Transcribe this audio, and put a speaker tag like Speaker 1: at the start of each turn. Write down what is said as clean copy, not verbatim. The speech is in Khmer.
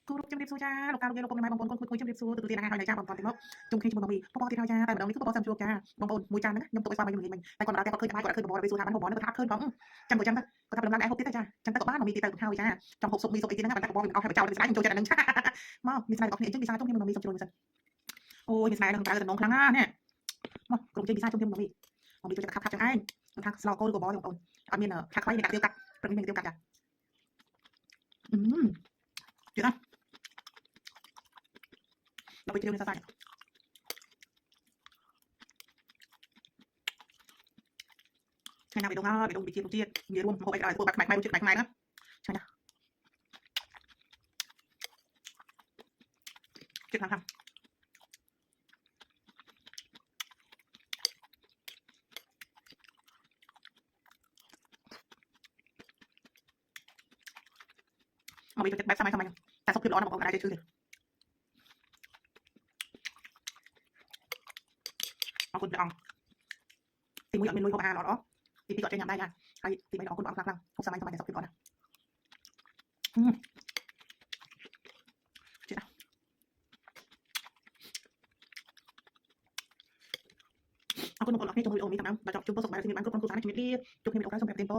Speaker 1: គោរពជំរាបសួរចាលោកតាលោកយាយលោកពុកម៉ែបងប្អូនគុំជំរាបសួរទទួលទានអាហារហើយចាបងប្អូនទីមកជុំគ្នាជាមួយបងវីបងទៀតហើយចាតែម្ដងនេះគឺបងសំជួបចាបងប្អូនមួយចានហ្នឹងខ្ញុំទុកឲ្យស្វាមីមិញតែគាត់មកដល់តែគាត់ឃើញអាហារគាត់ឃើញបងវីសួរថាបានបងគាត់ថាឃើញបងចាំបើចាំទៅគាត់ថាព្រមឡើងឯហូបទៀតចាចាំទៅក៏បានមីទៀតទៅទៅហើយចាចំហូបសុកមីសុកអីទៀតហ្នឹងតែបងវីមិនអស់ហើយបចោលទៅស្ដាយខ្ញុំចូលចិត្តអាហ្នឹងចាមកមានស្នាដៃរបស់គ្នាអញ្ចឹងវិសាជុំគ្នាបងវីសុំជួយមួយសិនអូយមានស្នាដៃនឹងក្រៅតំណងខ្លាំងណាស់នេះមកក្រុមជិះវិសាជុំគ្នាបងវីចូលចិត្តខាប់ចឹងឯងមិនថាស្លោកោឬក៏បងបងប្អូនអត់មានខាក់ខ្វៃមានកាត់ទៀវកាត់ព្រឹកនេះមានទៀវកាត់ចាទៀតណាដល់ពេលជិះវិសាសាថ្ងៃណាបេដងបេដងវិជាវិជានិយាយរួមហូបអីក៏ឲ្យធ្វើបាត់ខ្មែរជួយខ្មែរណាឆ្ងាញ់ណាជិះខាងមកវិញទៅបែបសម័យតែសុខភាពល្អណាស់បងប្អូនអាចជឿទេអរគុណព្រះអង្គទី1អត់មានលុយហូបអាហារល្អទី2ក៏ចេញញ៉ាំដែរចាហើយទី3អរគុណព្រះអង្គខ្លាំងហូបសម័យតែសុខភាពល្អណាស់ជិះណាអរគុណបងប្អូនអរគ្នាចូលវីដេអូនេះតាមដល់ចប់ជួបសុខសប្បាយគ្នាបានគ្រប់ក្រុមគ្រួសារជំរាបលាជួបគ្នាវីដេអូក្រោយសូមប្រាប់ទីត